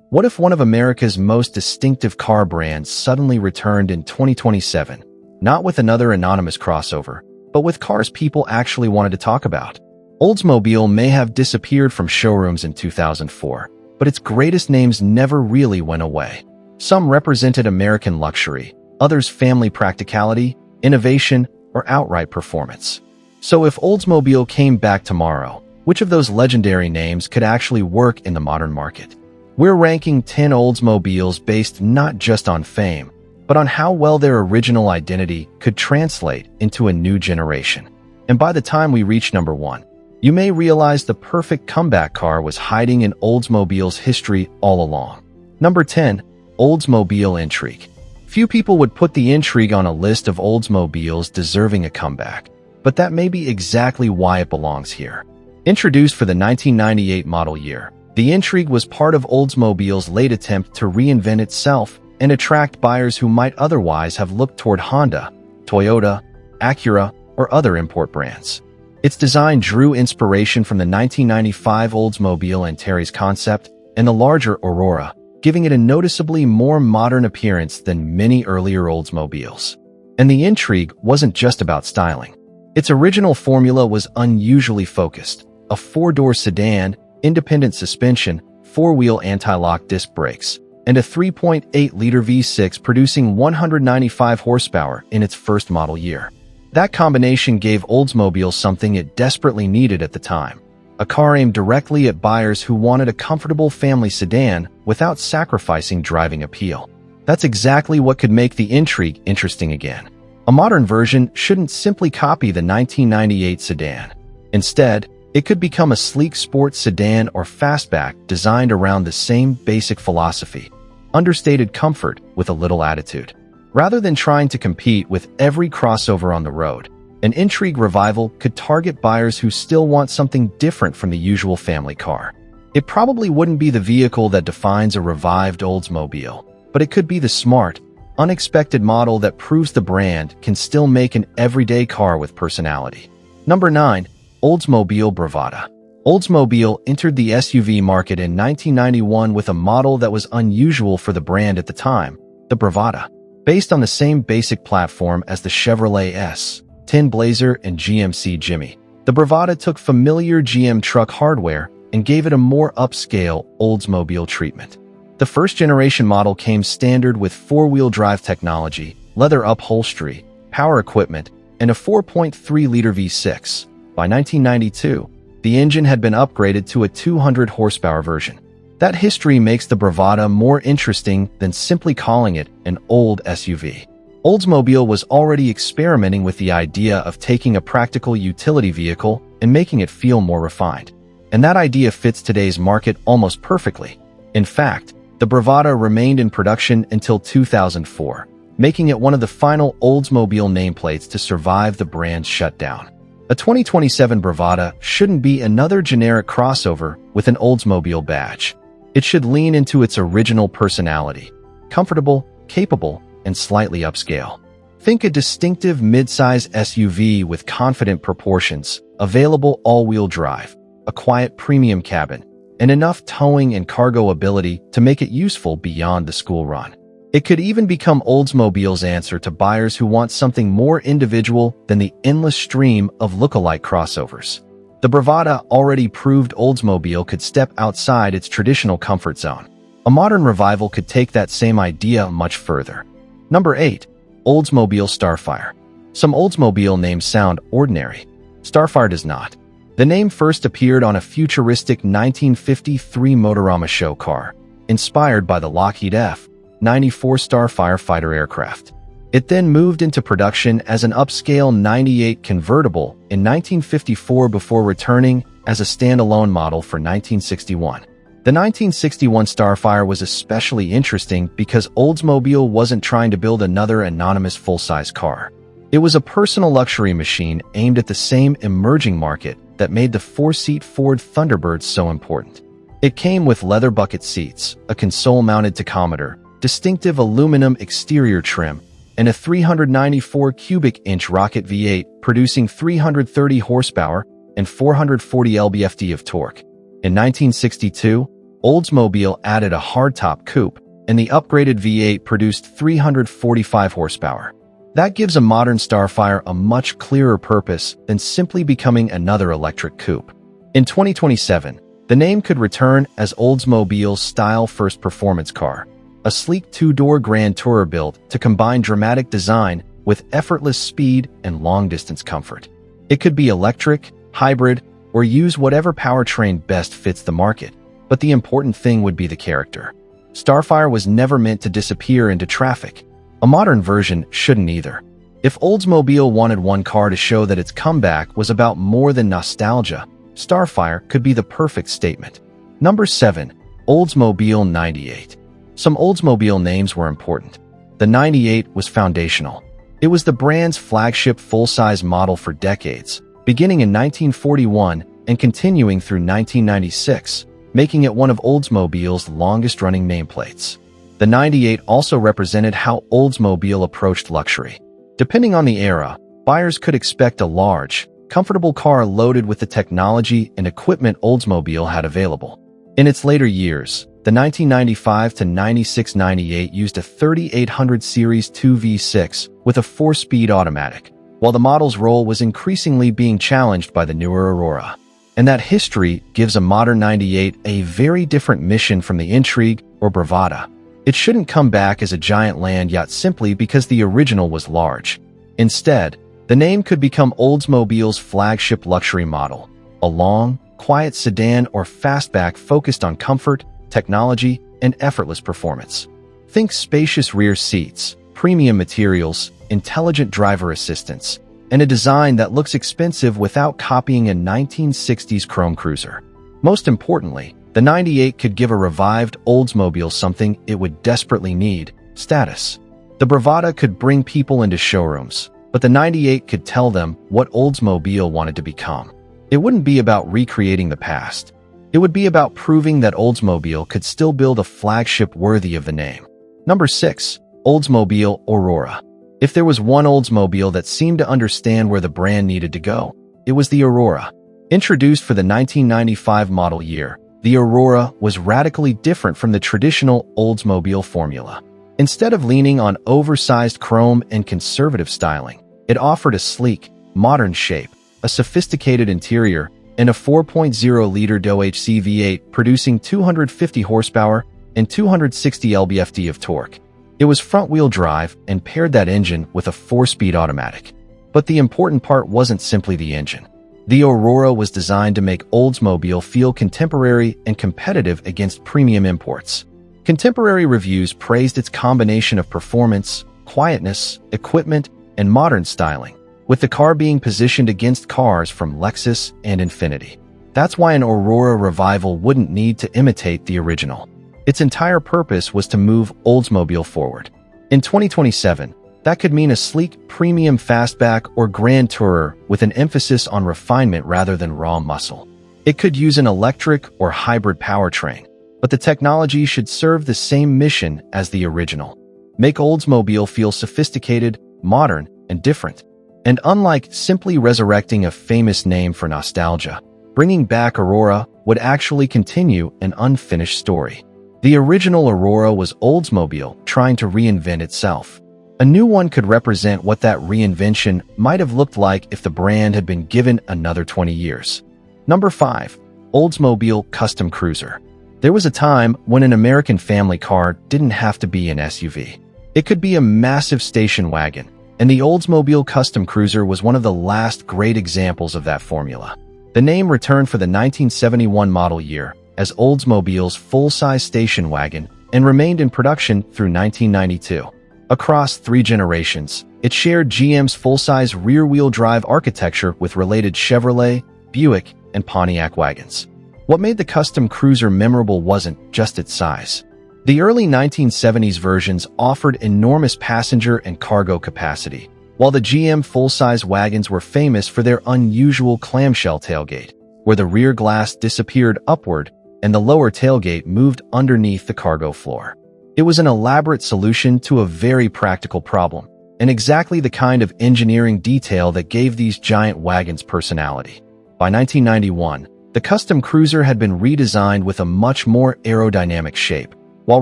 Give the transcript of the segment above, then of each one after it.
What if one of America's most distinctive car brands suddenly returned in 2027, not with another anonymous crossover, but with cars people actually wanted to talk about? Oldsmobile may have disappeared from showrooms in 2004, but its greatest names never really went away. Some represented American luxury, others family practicality, innovation, or outright performance. So if Oldsmobile came back tomorrow, which of those legendary names could actually work in the modern market? We're ranking 10 Oldsmobiles based not just on fame, but on how well their original identity could translate into a new generation. And by the time we reach number 1, you may realize the perfect comeback car was hiding in Oldsmobile's history all along. Number 10. Oldsmobile Intrigue. Few people would put the Intrigue on a list of Oldsmobiles deserving a comeback, but that may be exactly why it belongs here. Introduced for the 1998 model year, the Intrigue was part of Oldsmobile's late attempt to reinvent itself and attract buyers who might otherwise have looked toward Honda, Toyota, Acura, or other import brands. Its design drew inspiration from the 1995 Oldsmobile Antares concept and the larger Aurora, giving it a noticeably more modern appearance than many earlier Oldsmobiles. And the Intrigue wasn't just about styling. Its original formula was unusually focused: a 4-door sedan, independent suspension, 4-wheel anti-lock disc brakes, and a 3.8-liter V6 producing 195 horsepower in its first model year. That combination gave Oldsmobile something it desperately needed at the time: a car aimed directly at buyers who wanted a comfortable family sedan without sacrificing driving appeal. That's exactly what could make the Intrigue interesting again. A modern version shouldn't simply copy the 1998 sedan. Instead, it could become a sleek sports sedan or fastback designed around the same basic philosophy: understated comfort with a little attitude. Rather than trying to compete with every crossover on the road, an Intrigue revival could target buyers who still want something different from the usual family car. It probably wouldn't be the vehicle that defines a revived Oldsmobile, but it could be the smart, unexpected model that proves the brand can still make an everyday car with personality. Number 9. Oldsmobile Bravada. Oldsmobile entered the SUV market in 1991 with a model that was unusual for the brand at the time, the Bravada. Based on the same basic platform as the Chevrolet S10 Blazer and GMC Jimmy, the Bravada took familiar GM truck hardware and gave it a more upscale Oldsmobile treatment. The first-generation model came standard with 4-wheel drive technology, leather upholstery, power equipment, and a 4.3-liter V6. By 1992, the engine had been upgraded to a 200-horsepower version. That history makes the Bravada more interesting than simply calling it an old SUV. Oldsmobile was already experimenting with the idea of taking a practical utility vehicle and making it feel more refined. And that idea fits today's market almost perfectly. In fact, the Bravada remained in production until 2004, making it one of the final Oldsmobile nameplates to survive the brand's shutdown. A 2027 Bravada shouldn't be another generic crossover with an Oldsmobile badge. It should lean into its original personality: comfortable, capable, and slightly upscale. Think a distinctive mid-size SUV with confident proportions, available all-wheel drive, a quiet premium cabin, and enough towing and cargo ability to make it useful beyond the school run. It could even become Oldsmobile's answer to buyers who want something more individual than the endless stream of lookalike crossovers. The Bravada already proved Oldsmobile could step outside its traditional comfort zone. A modern revival could take that same idea much further. Number 8. Oldsmobile Starfire. Some Oldsmobile names sound ordinary. Starfire does not. The name first appeared on a futuristic 1953 Motorama show car, inspired by the Lockheed F-94 Starfire fighter aircraft. It then moved into production as an upscale 98 convertible in 1954 before returning as a standalone model for 1961. The 1961 Starfire was especially interesting because Oldsmobile wasn't trying to build another anonymous full-size car. It was a personal luxury machine aimed at the same emerging market that made the 4-seat Ford Thunderbird so important. It came with leather bucket seats, a console-mounted tachometer, distinctive aluminum exterior trim, and a 394 cubic inch rocket V8 producing 330 horsepower and 440 lb-ft of torque. In 1962, Oldsmobile added a hardtop coupe, and the upgraded V8 produced 345 horsepower. That gives a modern Starfire a much clearer purpose than simply becoming another electric coupe. In 2027, the name could return as Oldsmobile's style-first performance car, a sleek two-door Grand Tourer built to combine dramatic design with effortless speed and long-distance comfort. It could be electric, hybrid, or use whatever powertrain best fits the market, but the important thing would be the character. Starfire was never meant to disappear into traffic. A modern version shouldn't either. If Oldsmobile wanted one car to show that its comeback was about more than nostalgia, Starfire could be the perfect statement. Number 7. Oldsmobile 98. Some Oldsmobile names were important. The 98 was foundational. It was the brand's flagship full-size model for decades, beginning in 1941 and continuing through 1996, making it one of Oldsmobile's longest-running nameplates. The 98 also represented how Oldsmobile approached luxury. Depending on the era, buyers could expect a large, comfortable car loaded with the technology and equipment Oldsmobile had available. In its later years, the 1995 to 96 98 used a 3800 Series 2 V6 with a 4-speed automatic, while the model's role was increasingly being challenged by the newer Aurora. And that history gives a modern 98 a very different mission from the Intrigue or Bravada. It shouldn't come back as a giant land yacht simply because the original was large. Instead, the name could become Oldsmobile's flagship luxury model, a long, quiet sedan or fastback focused on comfort, technology, and effortless performance. Think spacious rear seats, premium materials, intelligent driver assistance, and a design that looks expensive without copying a 1960s chrome cruiser. Most importantly, the 98 could give a revived Oldsmobile something it would desperately need: status. The Bravada could bring people into showrooms, but the 98 could tell them what Oldsmobile wanted to become. It wouldn't be about recreating the past. It would be about proving that Oldsmobile could still build a flagship worthy of the name. Number 6. Oldsmobile Aurora. If there was one Oldsmobile that seemed to understand where the brand needed to go, it was the Aurora. Introduced for the 1995 model year, the Aurora was radically different from the traditional Oldsmobile formula. Instead of leaning on oversized chrome and conservative styling, it offered a sleek, modern shape, a sophisticated interior, and a 4.0-liter DOHC V8 producing 250 horsepower and 260 lb-ft of torque. It was front-wheel drive and paired that engine with a 4-speed automatic. But the important part wasn't simply the engine. The Aurora was designed to make Oldsmobile feel contemporary and competitive against premium imports. Contemporary reviews praised its combination of performance, quietness, equipment, and modern styling, with the car being positioned against cars from Lexus and Infiniti. That's why an Aurora revival wouldn't need to imitate the original. Its entire purpose was to move Oldsmobile forward. In 2027, that could mean a sleek, premium fastback or Grand Tourer with an emphasis on refinement rather than raw muscle. It could use an electric or hybrid powertrain, but the technology should serve the same mission as the original. Make Oldsmobile feel sophisticated, modern, and different. And unlike simply resurrecting a famous name for nostalgia, bringing back Aurora would actually continue an unfinished story. The original Aurora was Oldsmobile trying to reinvent itself. A new one could represent what that reinvention might have looked like if the brand had been given another 20 years. Number 5. Oldsmobile Custom Cruiser. There was a time when an American family car didn't have to be an SUV. It could be a massive station wagon, and the Oldsmobile Custom Cruiser was one of the last great examples of that formula. The name returned for the 1971 model year as Oldsmobile's full-size station wagon and remained in production through 1992. Across 3 generations, it shared GM's full-size rear-wheel drive architecture with related Chevrolet, Buick, and Pontiac wagons. What made the Custom Cruiser memorable wasn't just its size. The early 1970s versions offered enormous passenger and cargo capacity, while the GM full-size wagons were famous for their unusual clamshell tailgate, where the rear glass disappeared upward and the lower tailgate moved underneath the cargo floor. It was an elaborate solution to a very practical problem, and exactly the kind of engineering detail that gave these giant wagons personality. By 1991, The custom cruiser had been redesigned with a much more aerodynamic shape, while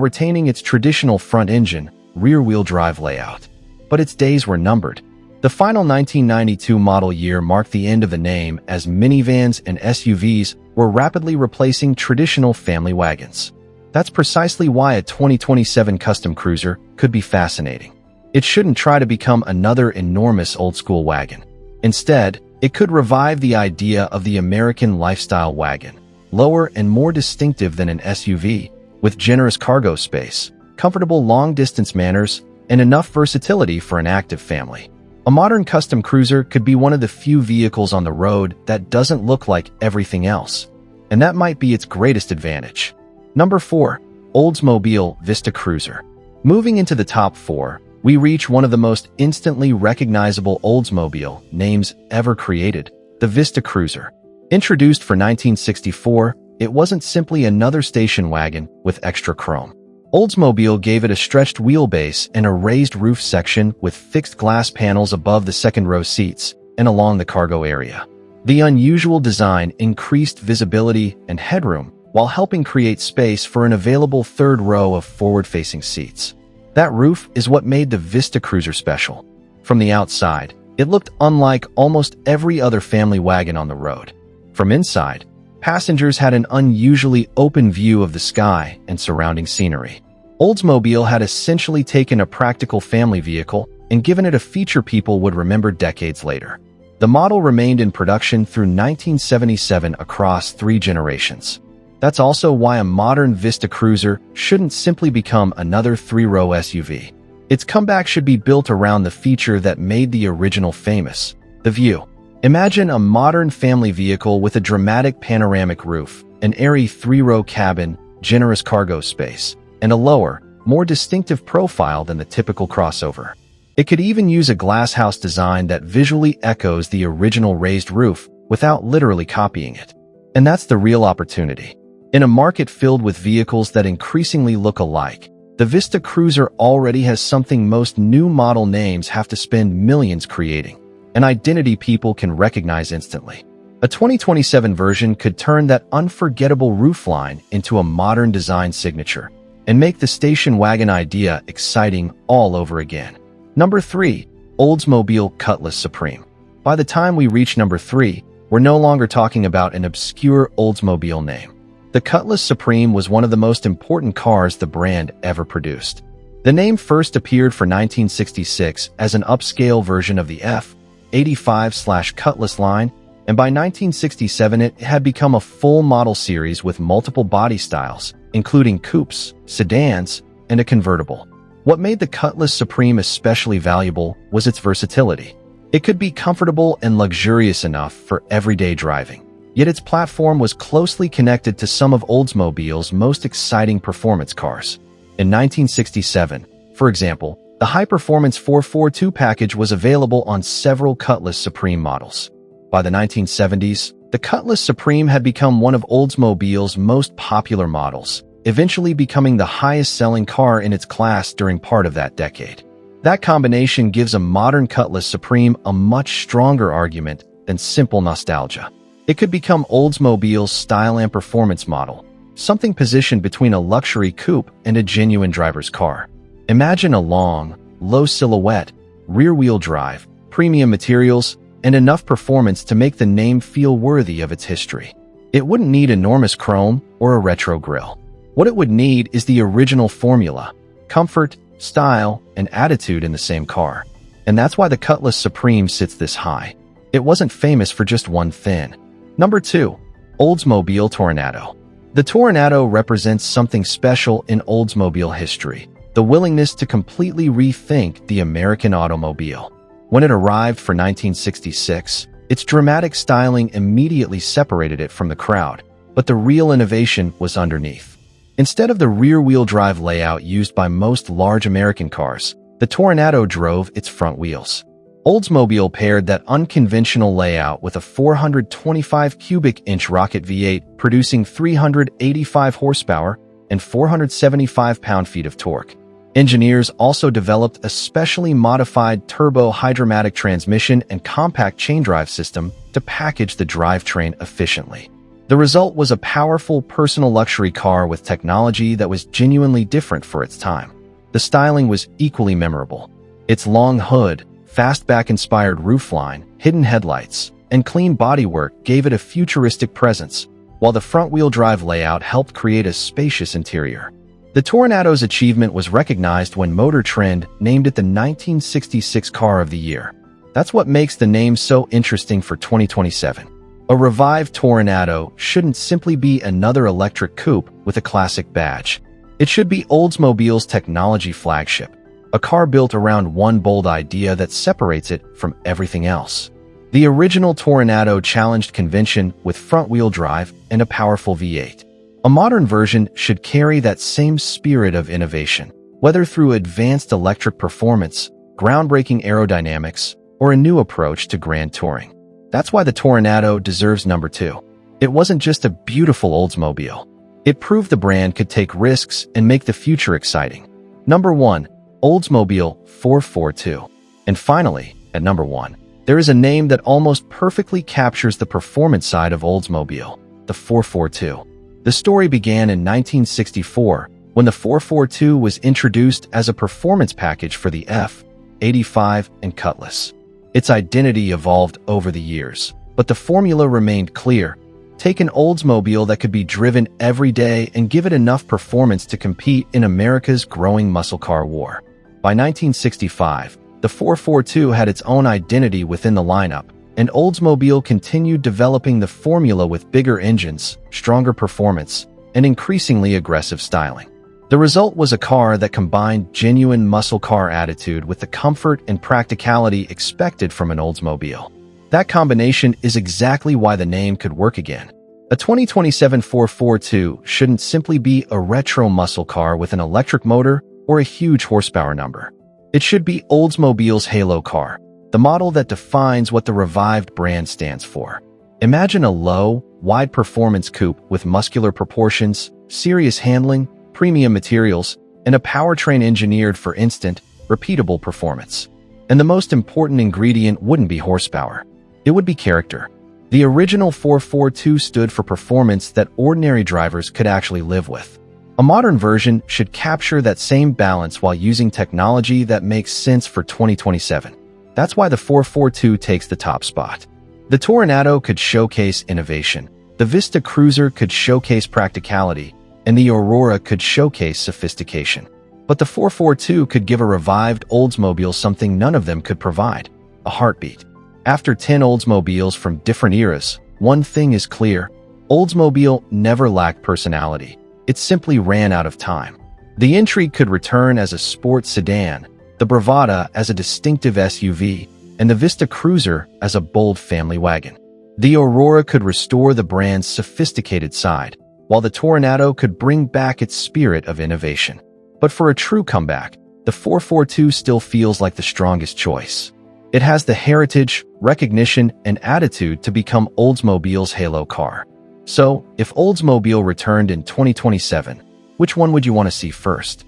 retaining its traditional front engine, rear-wheel drive layout. But its days were numbered. The final 1992 model year marked the end of the name, as minivans and SUVs were rapidly replacing traditional family wagons. That's precisely why a 2027 custom cruiser could be fascinating. It shouldn't try to become another enormous old-school wagon. Instead, it could revive the idea of the American lifestyle wagon, lower and more distinctive than an SUV, with generous cargo space, comfortable long-distance manners, and enough versatility for an active family. A modern custom cruiser could be one of the few vehicles on the road that doesn't look like everything else, and that might be its greatest advantage. Number 4. Oldsmobile Vista Cruiser. Moving into the top 4, we reach one of the most instantly recognizable Oldsmobile names ever created, the Vista Cruiser. Introduced for 1964, it wasn't simply another station wagon with extra chrome. Oldsmobile gave it a stretched wheelbase and a raised roof section with fixed glass panels above the second-row seats and along the cargo area. The unusual design increased visibility and headroom while helping create space for an available third row of forward-facing seats. That roof is what made the Vista Cruiser special. From the outside, it looked unlike almost every other family wagon on the road. From inside, passengers had an unusually open view of the sky and surrounding scenery. Oldsmobile had essentially taken a practical family vehicle and given it a feature people would remember decades later. The model remained in production through 1977 across 3 generations. That's also why a modern Vista Cruiser shouldn't simply become another 3-row SUV. Its comeback should be built around the feature that made the original famous, the view. Imagine a modern family vehicle with a dramatic panoramic roof, an airy 3-row cabin, generous cargo space, and a lower, more distinctive profile than the typical crossover. It could even use a glasshouse design that visually echoes the original raised roof without literally copying it. And that's the real opportunity. In a market filled with vehicles that increasingly look alike, the Vista Cruiser already has something most new model names have to spend millions creating, an identity people can recognize instantly. A 2027 version could turn that unforgettable roofline into a modern design signature and make the station wagon idea exciting all over again. Number 3. Oldsmobile Cutlass Supreme. By the time we reach number 3, we're no longer talking about an obscure Oldsmobile name. The Cutlass Supreme was one of the most important cars the brand ever produced. The name first appeared for 1966 as an upscale version of the F85/Cutlass line, and by 1967 it had become a full model series with multiple body styles, including coupes, sedans, and a convertible. What made the Cutlass Supreme especially valuable was its versatility. It could be comfortable and luxurious enough for everyday driving. Yet its platform was closely connected to some of Oldsmobile's most exciting performance cars. In 1967, for example, the high-performance 442 package was available on several Cutlass Supreme models. By the 1970s, the Cutlass Supreme had become one of Oldsmobile's most popular models, eventually becoming the highest-selling car in its class during part of that decade. That combination gives a modern Cutlass Supreme a much stronger argument than simple nostalgia. It could become Oldsmobile's style and performance model, something positioned between a luxury coupe and a genuine driver's car. Imagine a long, low silhouette, rear-wheel drive, premium materials, and enough performance to make the name feel worthy of its history. It wouldn't need enormous chrome or a retro grille. What it would need is the original formula: comfort, style, and attitude in the same car. And that's why the Cutlass Supreme sits this high. It wasn't famous for just one thing. Number 2. Oldsmobile Toronado. The Toronado represents something special in Oldsmobile history: the willingness to completely rethink the American automobile. When it arrived for 1966, its dramatic styling immediately separated it from the crowd, but the real innovation was underneath. Instead of the rear-wheel drive layout used by most large American cars, the Toronado drove its front wheels. Oldsmobile paired that unconventional layout with a 425 cubic inch rocket V8 producing 385 horsepower and 475 pound-feet of torque. Engineers also developed a specially modified turbo-hydromatic transmission and compact chain drive system to package the drivetrain efficiently. The result was a powerful personal luxury car with technology that was genuinely different for its time. The styling was equally memorable. Its long hood, fastback-inspired roofline, hidden headlights, and clean bodywork gave it a futuristic presence, while the front-wheel drive layout helped create a spacious interior. The Tornado's achievement was recognized when Motor Trend named it the 1966 Car of the Year. That's what makes the name so interesting for 2027. A revived Toronado shouldn't simply be another electric coupe with a classic badge. It should be Oldsmobile's technology flagship, a car built around one bold idea that separates it from everything else. The original Toronado challenged convention with front-wheel drive and a powerful V8. A modern version should carry that same spirit of innovation, whether through advanced electric performance, groundbreaking aerodynamics, or a new approach to grand touring. That's why the Toronado deserves number 2. It wasn't just a beautiful Oldsmobile. It proved the brand could take risks and make the future exciting. Number 1. Oldsmobile 442. And finally, at number 1, there is a name that almost perfectly captures the performance side of Oldsmobile, the 442. The story began in 1964 when the 442 was introduced as a performance package for the F85 and Cutlass. Its identity evolved over the years, but the formula remained clear. Take an Oldsmobile that could be driven every day and give it enough performance to compete in America's growing muscle car war. By 1965, the 442 had its own identity within the lineup, and Oldsmobile continued developing the formula with bigger engines, stronger performance, and increasingly aggressive styling. The result was a car that combined genuine muscle car attitude with the comfort and practicality expected from an Oldsmobile. That combination is exactly why the name could work again. A 2027 442 shouldn't simply be a retro muscle car with an electric motor or a huge horsepower number. It should be Oldsmobile's halo car, the model that defines what the revived brand stands for. Imagine a low, wide performance coupe with muscular proportions, serious handling, premium materials, and a powertrain engineered for instant, repeatable performance. And the most important ingredient wouldn't be horsepower. It would be character. The original 442 stood for performance that ordinary drivers could actually live with. A modern version should capture that same balance while using technology that makes sense for 2027. That's why the 442 takes the top spot. The Toronado could showcase innovation, the Vista Cruiser could showcase practicality, and the Aurora could showcase sophistication. But the 442 could give a revived Oldsmobile something none of them could provide: a heartbeat. After 10 Oldsmobiles from different eras, one thing is clear: Oldsmobile never lacked personality. It simply ran out of time. The Intrigue could return as a sports sedan, the Bravada as a distinctive SUV, and the Vista Cruiser as a bold family wagon. The Aurora could restore the brand's sophisticated side, while the Toronado could bring back its spirit of innovation. But for a true comeback, the 442 still feels like the strongest choice. It has the heritage, recognition, and attitude to become Oldsmobile's halo car. So, if Oldsmobile returned in 2027, which one would you want to see first?